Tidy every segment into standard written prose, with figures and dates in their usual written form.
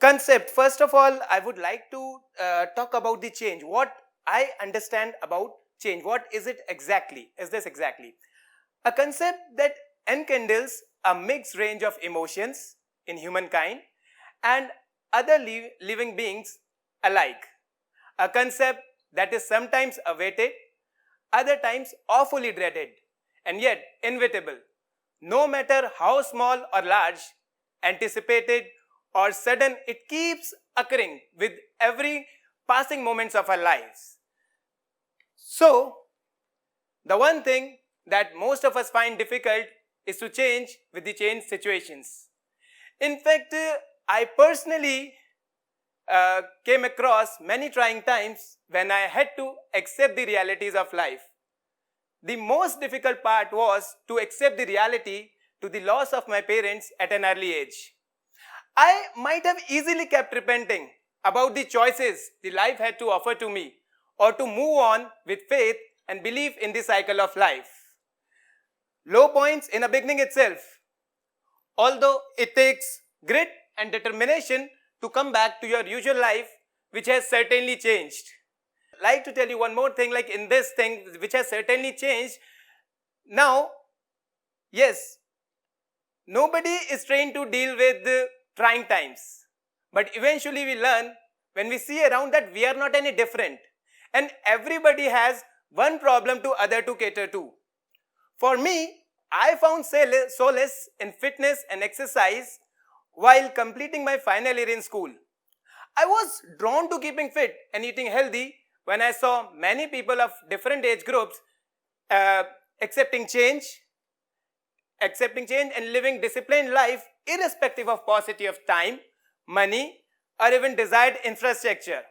concept. First of all, I would like to talk about the change. What I understand about change. What is it exactly? Is this exactly? A concept that enkindles a mixed range of emotions in humankind and other living beings alike. A concept that is sometimes awaited, other times awfully dreaded, and yet inevitable, no matter how small or large, anticipated or sudden, it keeps occurring with every passing moments of our lives. So, the one thing that most of us find difficult is to change with the changed situations. In fact, I personally came across many trying times when I had to accept the realities of life. The most difficult part was to accept the reality to the loss of my parents at an early age. I might have easily kept repenting about the choices the life had to offer to me, or to move on with faith and belief in the cycle of life. Low points in a beginning itself, although it takes grit and determination to come back to your usual life, which has certainly changed. Like to tell you one more thing, like in this thing which has certainly changed. Now, yes, nobody is trained to deal with trying times, but eventually we learn when we see around that we are not any different, and everybody has one problem to other to cater to. For me, I found solace in fitness and exercise while completing my final year in school. I was drawn to keeping fit and eating healthy when I saw many people of different age groups uh, accepting change, and living disciplined life irrespective of paucity of time, money, or even desired infrastructure.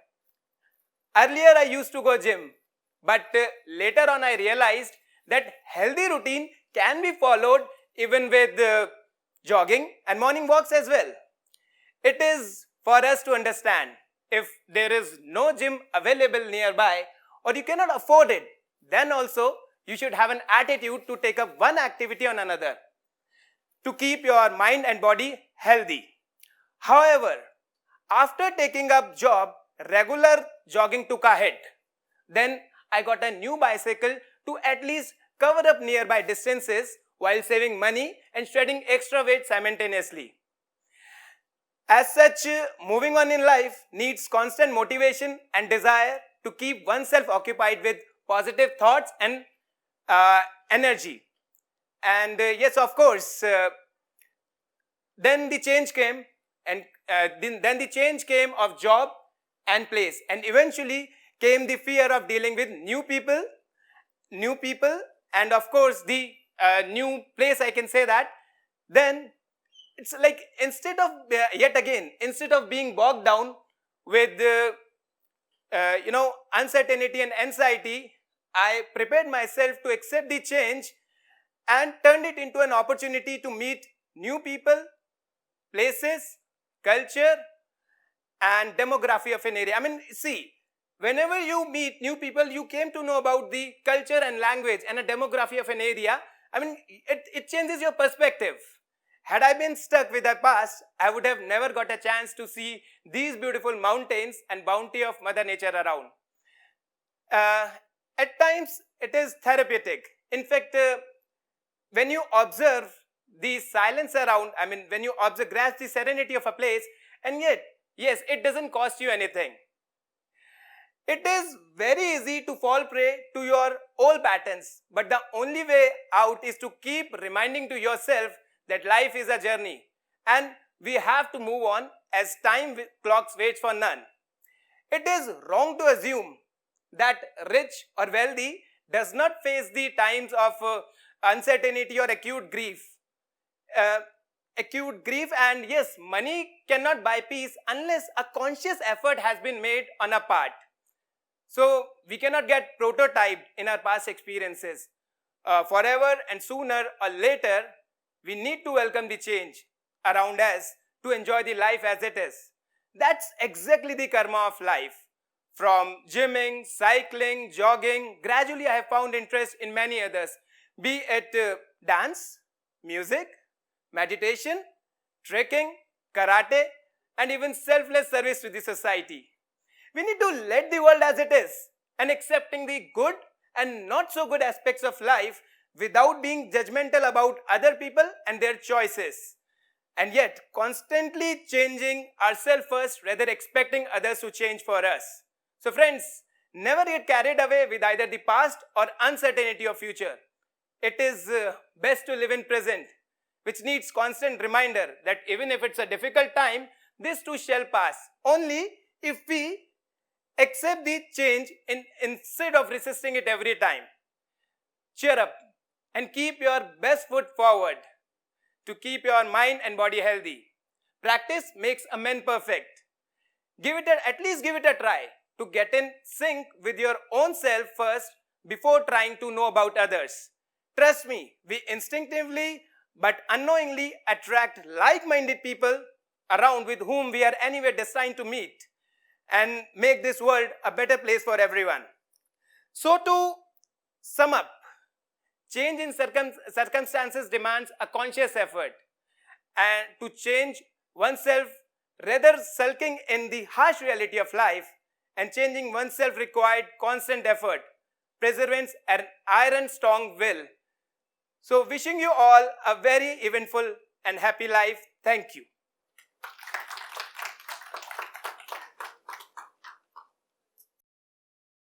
Earlier I used to go gym, but later on I realized that healthy routine can be followed even with jogging and morning walks as well. It is for us to understand, if there is no gym available nearby or you cannot afford it, then also you should have an attitude to take up one activity on another to keep your mind and body healthy. However, after taking up job, regular jogging took a hit. Then I got a new bicycle to at least cover up nearby distances while saving money and shedding extra weight simultaneously. As such, moving on in life needs constant motivation and desire to keep oneself occupied with positive thoughts and energy. And yes, of course, then the change came, and then the change came of job and place, and eventually came the fear of dealing with new people, and of course the new place, I can say that. Then it's like instead of being bogged down with uncertainty and anxiety, I prepared myself to accept the change and turned it into an opportunity to meet new people, places, culture, and demography of an area. I mean, see, whenever you meet new people, you came to know about the culture and language and a demography of an area. I mean, it changes your perspective. Had I been stuck with the past, I would have never got a chance to see these beautiful mountains and bounty of Mother Nature around. At times, it is therapeutic. In fact, when you observe the silence around, I mean, when you grasp the serenity of a place, and yet, yes, it doesn't cost you anything. It is very easy to fall prey to your old patterns, but the only way out is to keep reminding to yourself that life is a journey and we have to move on, as time clocks waits for none. It is wrong to assume that rich or wealthy does not face the times of uncertainty or acute grief. And yes, money cannot buy peace unless a conscious effort has been made on a part. So we cannot get prototyped in our past experiences. Forever and sooner or later, we need to welcome the change around us to enjoy the life as it is. That's exactly the karma of life. From gymming, cycling, jogging, gradually I have found interest in many others, be it dance, music, meditation, trekking, karate, and even selfless service to the society. We need to let the world as it is and accepting the good and not so good aspects of life without being judgmental about other people and their choices. And yet constantly changing ourselves first rather expecting others to change for us. So friends, never get carried away with either the past or uncertainty of future. It is best to live in present, which needs constant reminder that even if it's a difficult time, this too shall pass. Only if we accept the change instead of resisting it every time. Cheer up and keep your best foot forward to keep your mind and body healthy. Practice makes a man perfect. At least give it a try to get in sync with your own self first before trying to know about others. Trust me, we instinctively but unknowingly attract like-minded people around with whom we are anyway destined to meet and make this world a better place for everyone. So to sum up, change in circumstances demands a conscious effort, and to change oneself rather sulking in the harsh reality of life, and changing oneself required constant effort, perseverance and iron strong will. So wishing you all a very eventful and happy life. Thank you.